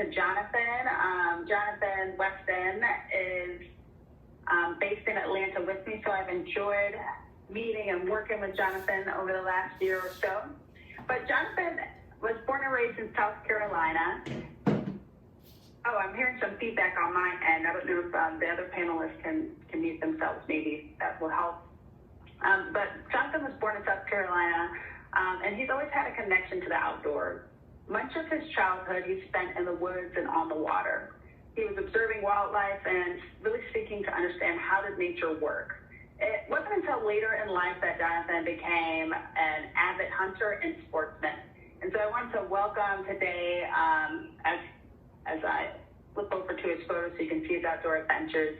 to Jonathan. Jonathan Weston is based in Atlanta with me, so I've enjoyed meeting and working with Jonathan over the last year or so. But Jonathan was born and raised in South Carolina. Oh, I'm hearing some feedback on my end. I don't know if the other panelists can mute themselves. Maybe that will help. But Jonathan was born in South Carolina, and he's always had a connection to the outdoors. Much of his childhood he spent in the woods and on the water. He was observing wildlife and really seeking to understand how did nature work. It wasn't until later in life that Jonathan became an avid hunter and sportsman. And so I want to welcome today, as I flip over to his photos so you can see his outdoor adventures,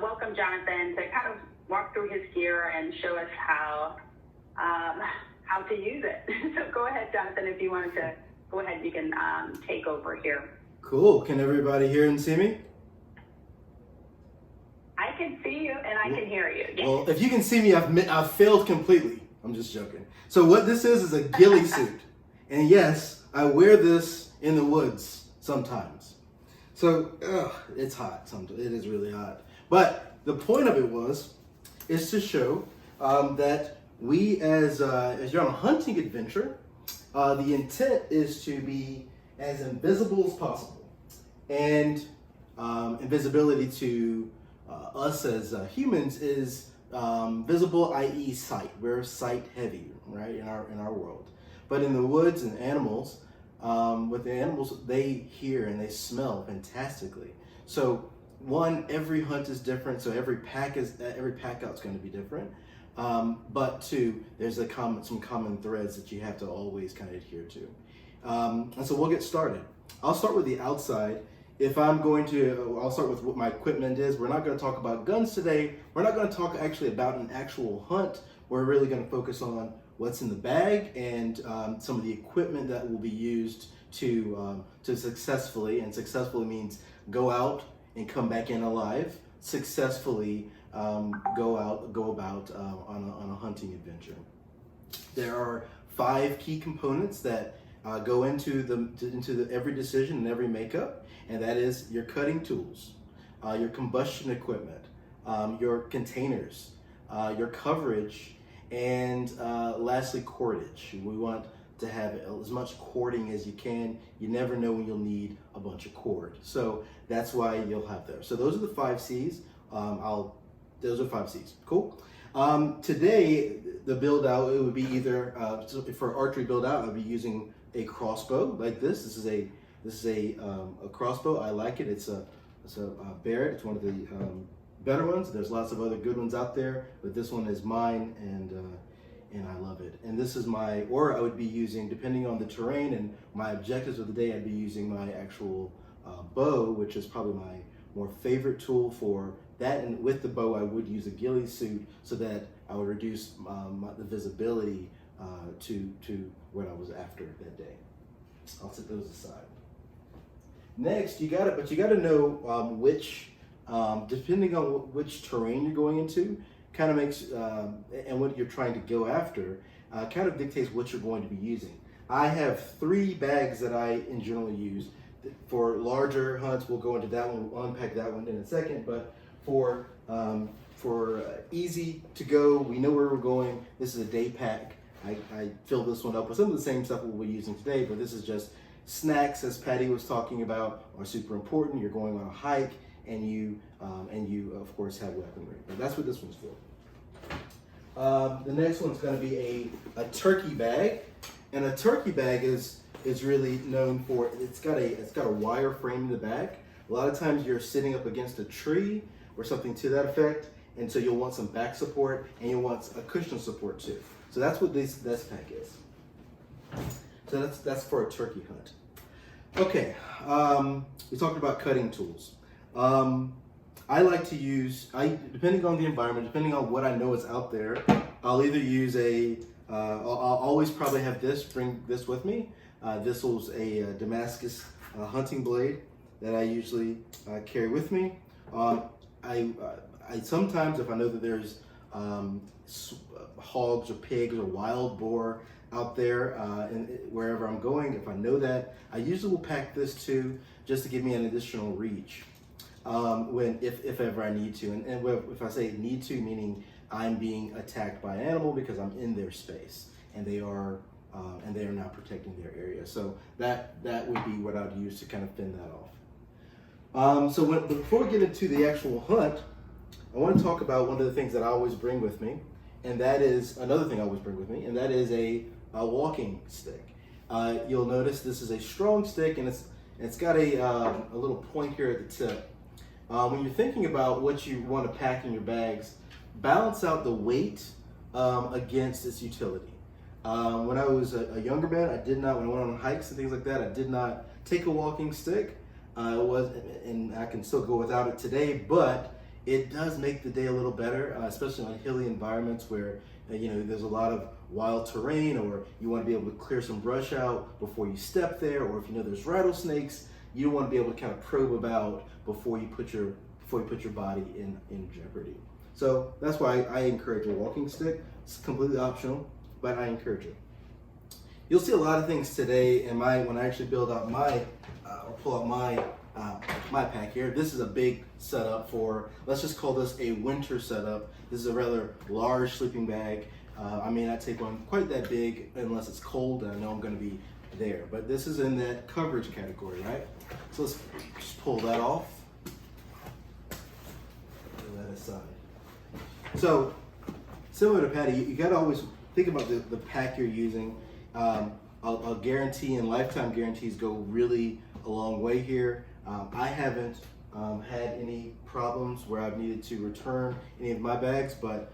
welcome Jonathan to kind of walk through his gear and show us how to use it. So go ahead, Jonathan, if you wanted to go ahead, you can take over here. Cool. Can everybody hear and see me? I can see you and I can hear you. Yes. Well, if you can see me, I've failed completely. I'm just joking. So what this is a ghillie suit. And yes, I wear this in the woods sometimes. So it's hot. It is really hot. But the point of it is to show that we, as you're on a hunting adventure, the intent is to be as invisible as possible. And invisibility to us as humans is visible, i.e. sight. We're sight heavy, right, in our world. But in the woods and animals, with the animals, they hear and they smell fantastically. So every hunt is different. So every pack out's going to be different. But two, there's some common threads that you have to always kind of adhere to. And so we'll get started. I'll start with the outside. I'll start with what my equipment is. We're not going to talk about guns today. We're not going to talk actually about an actual hunt. We're really going to focus on what's in the bag and some of the equipment that will be used to successfully, and successfully means go out and come back in alive, successfully go about on a hunting adventure. There are 5 key components that go into every decision and every makeup, and that is your cutting tools, your combustion equipment, your containers, your coverage, and lastly, cordage. We want to have as much cording as you can. You never know when you'll need a bunch of cord. So that's why you'll have there. So those are the 5 C's. Those are 5 C's. Cool. Today, the build out, it would be either for archery build out, I'll be using a crossbow like this. This is a crossbow. I like it. It's a Barrett. It's one of the better ones. There's lots of other good ones out there, but this one is mine, and I love it. And this is I would be using, depending on the terrain and my objectives of the day, I'd be using my actual bow, which is probably my more favorite tool for that. And with the bow, I would use a ghillie suit so that I would reduce the visibility to what I was after that day. I'll set those aside. Next, you gotta know which, depending on which terrain you're going into, kind of makes, and what you're trying to go after, kind of dictates what you're going to be using. I have 3 bags that I in general use. For larger hunts, we'll go into that one, we'll unpack that one in a second, but for easy to go, we know where we're going, this is a day pack. I filled this one up with some of the same stuff we'll be using today, but this is just snacks, as Patty was talking about, are super important. You're going on a hike, and you of course have weaponry. But that's what this one's for. The next one's going to be a turkey bag, and a turkey bag is really known for it's got a wire frame in the back. A lot of times you're sitting up against a tree or something to that effect, and so you'll want some back support, and you'll want a cushion support too. So that's what this pack is. So that's for a turkey hunt. Okay, we talked about cutting tools. I like to use, depending on the environment, depending on what I know is out there, I'll either use I'll always probably bring this with me. This was a Damascus hunting blade that I usually carry with me. I sometimes, if I know that there's hogs or pigs or wild boar out there and wherever I'm going. If I know that, I usually will pack this too, just to give me an additional reach if ever I need to. And if I say need to, meaning I'm being attacked by an animal because I'm in their space and they are now protecting their area. So that would be what I'd use to kind of fend that off. Before we get into the actual hunt, I want to talk about one of the things that I always bring with me, and that is another thing I always bring with me, and that is a walking stick. You'll notice this is a strong stick, and it's got a little point here at the tip. When you're thinking about what you want to pack in your bags, balance out the weight against its utility. When I was a younger man, when I went on hikes and things like that, I did not take a walking stick. And I can still go without it today, but it does make the day a little better, especially on hilly environments where there's a lot of wild terrain, or you want to be able to clear some brush out before you step there, or if you know there's rattlesnakes, you want to be able to kind of probe about before you put your body in jeopardy. So that's why I encourage a walking stick. It's completely optional, but I encourage it. You'll see a lot of things today when I actually build out pull out my pack here. This is a big setup for, let's just call this a winter setup. This is a rather large sleeping bag. I may not take one quite that big unless it's cold and I know I'm going to be there. But this is in that coverage category, right? So let's just pull that off. Put that aside. So similar to Patty, you got to always think about the pack you're using. A guarantee and lifetime guarantees go really a long way here. I haven't had any problems where I've needed to return any of my bags, but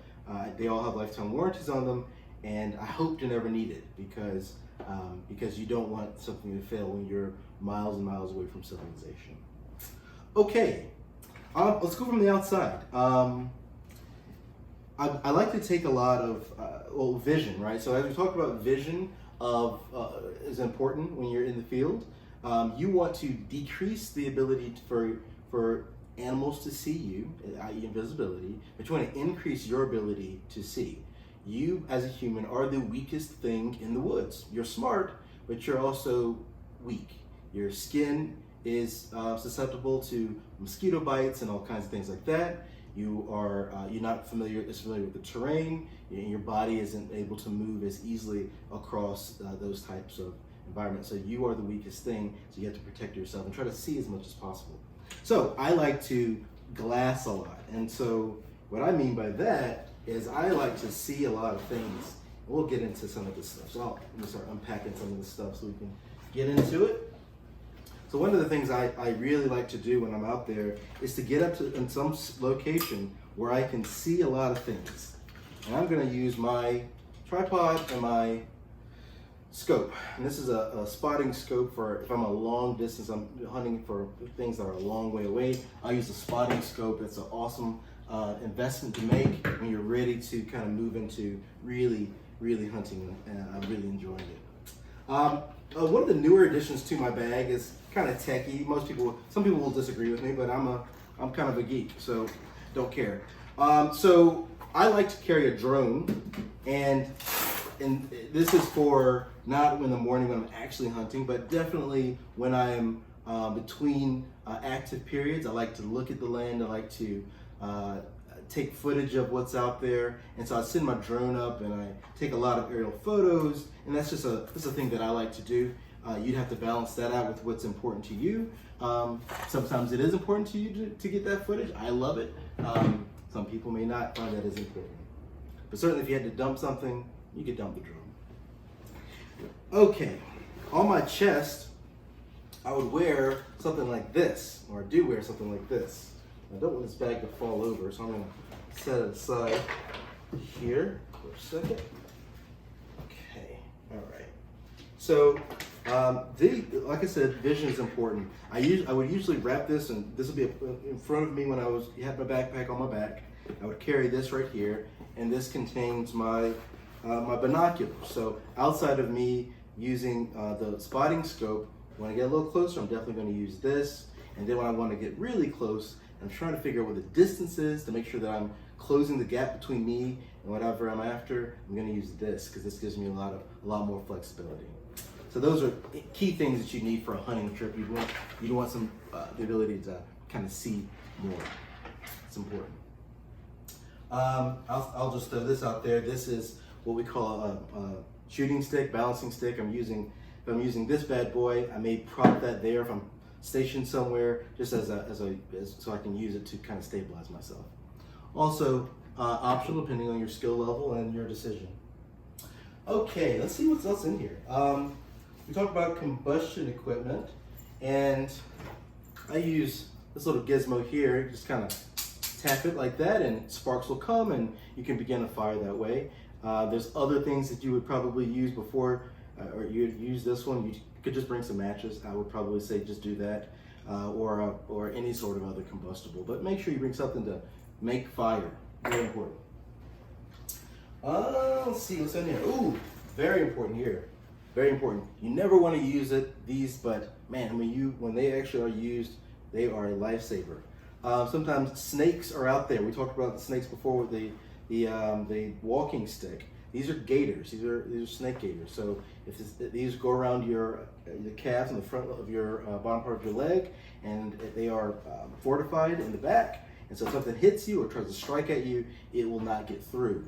they all have lifetime warranties on them, and I hope to never need it because you don't want something to fail when you're miles and miles away from civilization. Okay, let's go from the outside. I like to take a lot of vision, right? So as we talked about, vision is important when you're in the field. You want to decrease the ability for animals to see you, i.e. invisibility, but you want to increase your ability to see. You, as a human, are the weakest thing in the woods. You're smart, but you're also weak. Your skin is susceptible to mosquito bites and all kinds of things like that. You're not familiar with the terrain, and your body isn't able to move as easily across those types of environments. So you are the weakest thing, so you have to protect yourself and try to see as much as possible. So I like to glass a lot, and so what I mean by that is I like to see a lot of things. We'll get into some of this stuff. So I'm gonna start unpacking some of this stuff so we can get into it. So one of the things I really like to do when I'm out there is to get up to in some location where I can see a lot of things. And I'm gonna use my tripod and my scope. And this is a spotting scope for if I'm a long distance, I'm hunting for things that are a long way away. I use a spotting scope. It's an awesome investment to make when you're ready to kind of move into really hunting, and I'm really enjoying it. One of the newer additions to my bag is kind of techie. Some people will disagree with me, but I'm kind of a geek, so don't care. So I like to carry a drone, and this is for not in the morning when I'm actually hunting, but definitely when I'm between active periods. I like to look at the land. I like to take footage of what's out there, and so I send my drone up and I take a lot of aerial photos, and that's a thing that I like to do. You'd have to balance that out with what's important to you. Sometimes it is important to you to get that footage. I love it. Some people may not find that as important, but certainly if you had to dump something, you could dump the drone. Okay, on my chest, I would wear something like this, or I do wear something like this. I don't want this bag to fall over, so I'm going to set it aside here for a second. Okay, all right. So, like I said, vision is important. I would usually wrap this, and this would be in front of me when I had my backpack on my back. I would carry this right here, and this contains my binoculars. So outside of me using the spotting scope, when I get a little closer, I'm definitely going to use this. And then when I want to get really close, I'm trying to figure out what the distance is to make sure that I'm closing the gap between me and whatever I'm after. I'm going to use this because this gives me a lot of a lot more flexibility. So those are key things that you need for a hunting trip. You want some the ability to kind of see more. It's important. I'll just throw this out there. This is what we call a shooting stick, balancing stick. If I'm using this bad boy, I may prop that there if I'm stationed somewhere, just as so I can use it to kind of stabilize myself. Also, optional depending on your skill level and your decision. Okay, let's see what's else in here. We talked about combustion equipment, and I use this little gizmo here. Just kind of tap it like that, and sparks will come, and you can begin a fire that way. There's other things that you would probably use before, or you'd use this one. You could just bring some matches. I would probably say just do that, or any sort of other combustible. But make sure you bring something to make fire. Very important. Let's see what's in here. Ooh, very important here. Very important. You never want to use these, but man, when they actually are used, they are a lifesaver. Sometimes snakes are out there. We talked about the snakes before with the walking stick. These are gators. These are snake gators. So if these go around your calves and the front of your bottom part of your leg, and they are fortified in the back, and so if something hits you or tries to strike at you, it will not get through.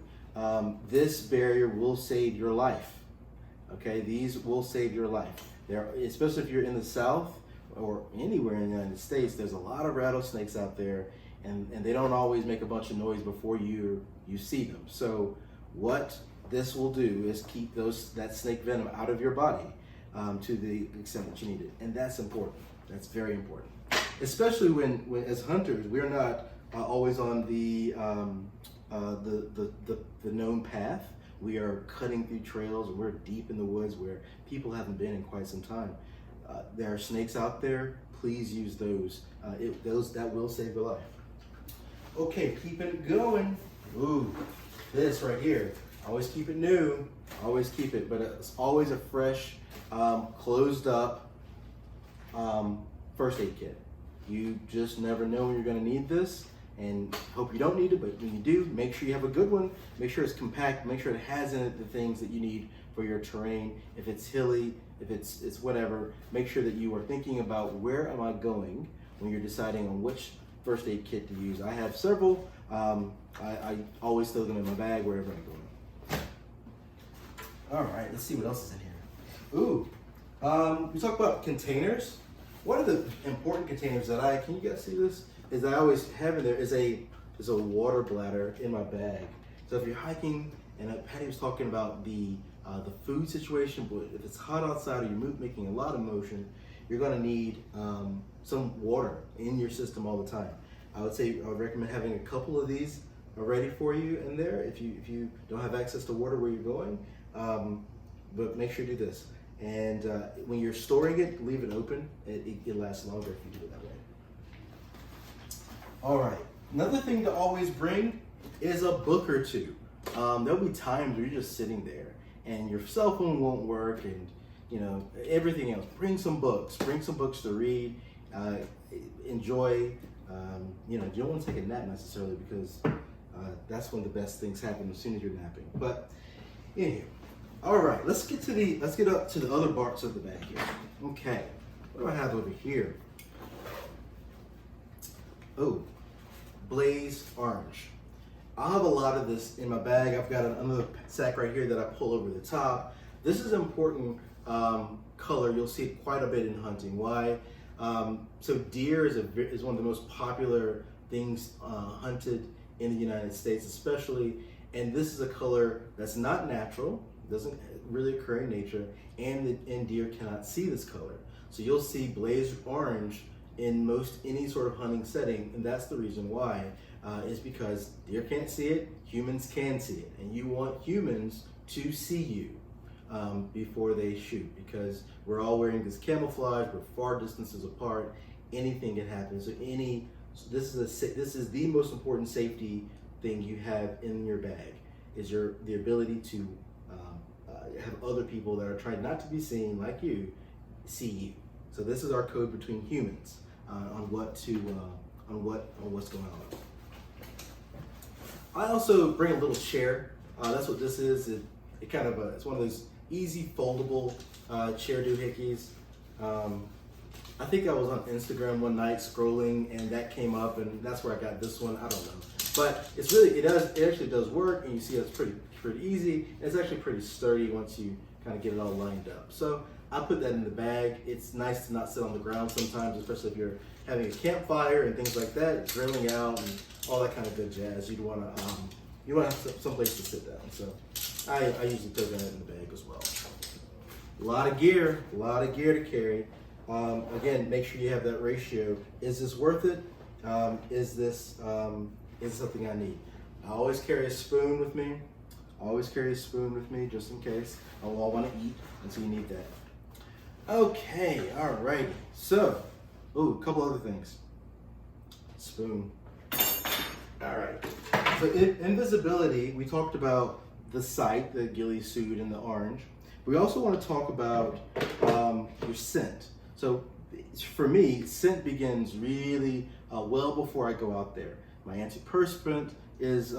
This barrier will save your life. Okay, these will save your life. Especially if you're in the South or anywhere in the United States, there's a lot of rattlesnakes out there, and they don't always make a bunch of noise before you see them. So what this will do is keep that snake venom out of your body to the extent that you need it, and that's important. That's very important, especially when as hunters we're not always on the known path. We are cutting through trails, and we're deep in the woods where people haven't been in quite some time. There are snakes out there. Please use those. That will save your life. Okay, keeping it going. Ooh, this right here. Always keep it new. Always keep it, but it's always a fresh, closed up first aid kit. You just never know when you're going to need this. And hope you don't need it, but when you do, make sure you have a good one. Make sure it's compact. Make sure it has in it the things that you need for your terrain. If it's hilly, if it's whatever, make sure that you are thinking about where am I going when you're deciding on which first aid kit to use. I have several. I always throw them in my bag wherever I'm going. All right, let's see what else is in here. Ooh, we talked about containers. One of the important containers that can you guys see this? Is I always have in there is a water bladder in my bag. So if you're hiking, and Patty was talking about the food situation, but if it's hot outside or you're making a lot of motion, you're going to need some water in your system all the time. I would recommend having a couple of these ready for you in there if you don't have access to water where you're going. But make sure you do this. And when you're storing it, leave it open. It lasts longer if you do it that way. All right, another thing to always bring is a book or two. There'll be times where you're just sitting there and your cell phone won't work, and everything else. Bring some books to read, enjoy. You don't want to take a nap necessarily, because that's when the best things happen, as soon as you're napping. But anyway, all right, let's get up to the other parts of the bag here. Okay, what do I have over here? Oh, Blaze Orange. I'll have a lot of this in my bag. I've got another sack right here that I pull over the top. This is an important color. You'll see it quite a bit in hunting. Why? So deer is one of the most popular things hunted in the United States, especially. And this is a color that's not natural, doesn't really occur in nature, and deer cannot see this color. So you'll see Blaze Orange in most any sort of hunting setting, and that's the reason why, is because deer can't see it, humans can see it, and you want humans to see you before they shoot, because we're all wearing this camouflage, we're far distances apart, anything can happen. So this is the most important safety thing you have in your bag, is the ability to have other people that are trying not to be seen like you see you. So this is our code between humans on what's going on. I also bring a little chair. That's what this is. It's one of those easy foldable chair doohickeys. I think I was on Instagram one night scrolling, and that came up, and that's where I got this one. I don't know, but it's really it actually does work, and you see it's pretty easy. It's actually pretty sturdy once you kind of get it all lined up. So I put that in the bag. It's nice to not sit on the ground sometimes, especially if you're having a campfire and things like that, grilling out and all that kind of good jazz. You'd want to have some place to sit down. So I usually throw that in the bag as well. A lot of gear to carry. Again, make sure you have that ratio. Is this worth it? Is this something I need? I always carry a spoon with me. Just in case. I'll all want to eat, and so you need that. Okay, alrighty. So, a couple other things. Spoon. Alright. So invisibility, we talked about the sight, the ghillie suit and the orange. We also want to talk about your scent. So for me, scent begins really well before I go out there. My antiperspirant is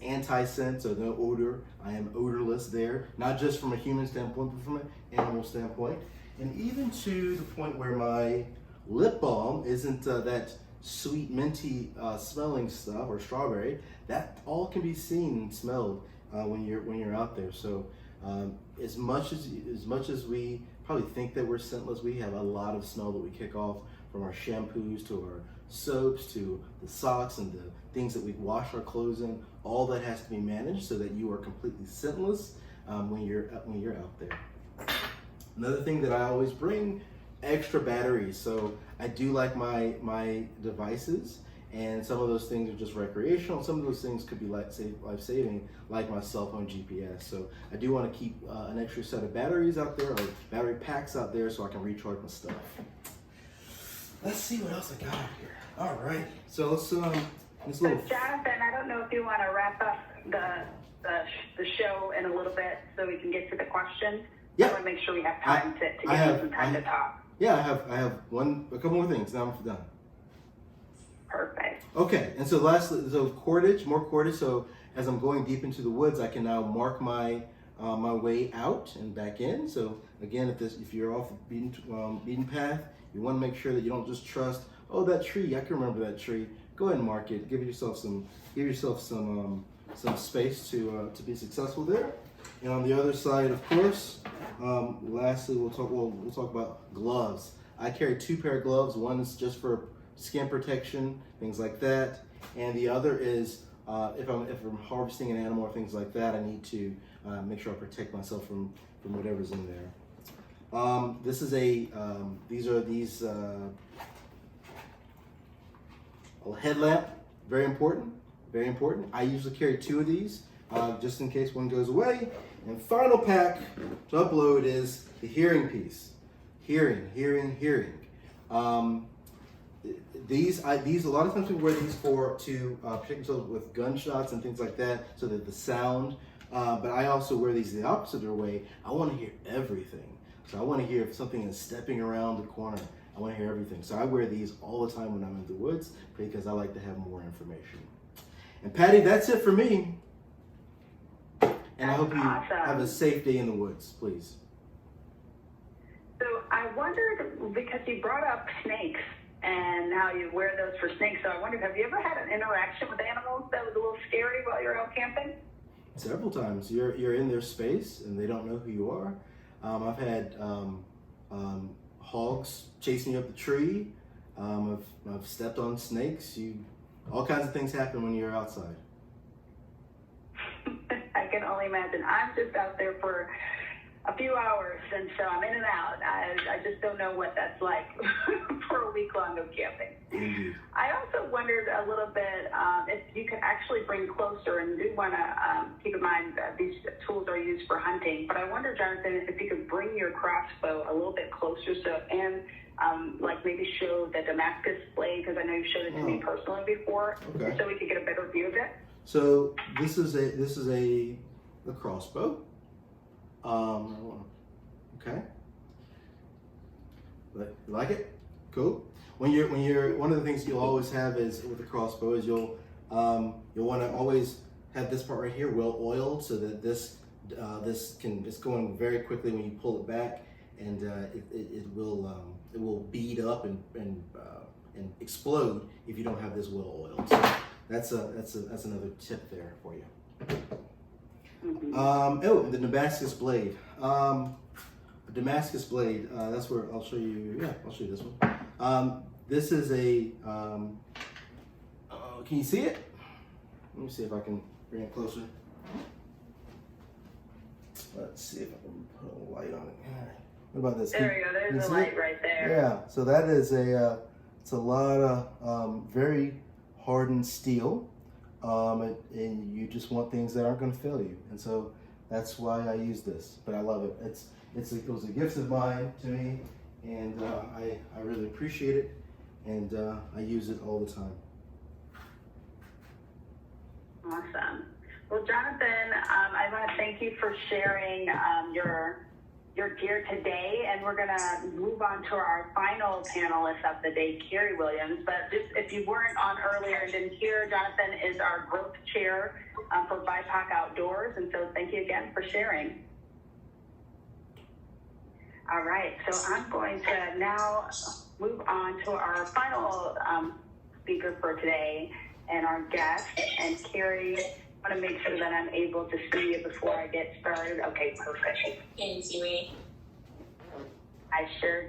anti-scent, so no odor. I am odorless there, not just from a human standpoint, but from an animal standpoint. And even to the point where my lip balm isn't that sweet minty smelling stuff or strawberry. That all can be seen and smelled when you're out there. So as much as we probably think that we're scentless, we have a lot of smell that we kick off, from our shampoos to our soaps to the socks and the things that we wash our clothes in. All that has to be managed so that you are completely scentless when you're out there. Another thing that I always bring, extra batteries. So I do like my devices, and some of those things are just recreational. Some of those things could be life-saving, like my cell phone GPS. So I do want to keep an extra set of batteries out there, or battery packs out there, so I can recharge my stuff. Let's see what else I got here. All right, so let's Jonathan, I don't know if you want to wrap up the show in a little bit so we can get to the questions. Yeah. I want to make sure we have time to give you some time to talk. Yeah, I have a couple more things. Now I'm done. Perfect. Okay, and so lastly, more cordage. So as I'm going deep into the woods, I can now mark my way out and back in. So again, if you're off the beaten path, you want to make sure that you don't just trust, oh, that tree, I can remember that tree. Go ahead and mark it. Give yourself some space to be successful there. And on the other side, of course, lastly, we'll talk about gloves. I carry 2 pair of gloves. One is just for skin protection, things like that, and the other is if I'm harvesting an animal or things like that, I need to make sure I protect myself from whatever's in there. A headlamp, very important. I usually carry 2 of these just in case one goes away. And final pack to upload is the hearing piece. Hearing. These a lot of times we wear these to protect yourself with gunshots and things like that, so that the sound. But I also wear these the opposite way. I want to hear everything. So I want to hear if something is stepping around the corner. I want to hear everything. So I wear these all the time when I'm in the woods because I like to have more information. And Patty, that's it for me. And I hope you have a safe day in the woods, please. So I wondered, because you brought up snakes and how you wear those for snakes, so I wondered, have you ever had an interaction with animals that was a little scary while you were out camping? Several times. You're in their space and they don't know who you are. I've had hogs chase me up the tree. I've stepped on snakes. All kinds of things happen when you're outside. I can only imagine. I'm just out there for a few hours, and so I'm in and out. I just don't know what that's like for a week long of camping. Indeed. I also wondered a little bit if you could actually bring closer, and do want to keep in mind that these tools are used for hunting, but I wonder, Jonathan, if you could bring your crossbow a little bit closer, like maybe show the Damascus blade, because I know you showed it to me personally before, okay, so we could get a better view of it. So this is a crossbow. Okay. Like it? Cool. When you're one of the things you'll always have is with the crossbow is you'll want to always have this part right here well oiled, so that this it's going very quickly when you pull it back, and it will bead up and explode if you don't have this well oiled. So that's another tip there for you. The Damascus blade. Damascus blade. That's where I'll show you. Yeah, I'll show you this one. This is a. Can you see it? Let me see if I can bring it closer. Let's see if I can put a light on it. What about this? There we go. There's the light right there. Yeah. So that is it's a lot of very hardened steel, and you just want things that aren't going to fail you, and so that's why I use this. But I love it. It was a gift of mine to me, and I really appreciate it, and I use it all the time. Awesome. Well, Jonathan, I want to thank you for sharing your gear today, and we're going to move on to our final panelist of the day, Carrie Williams. But just if you weren't on earlier and didn't hear, Jonathan is our growth chair for BIPOC Outdoors, and so thank you again for sharing. All right, so I'm going to now move on to our final speaker for today and our guest. And Carrie, I want to make sure that I'm able to see you before I get started. Okay, perfect. Can you see me? I sure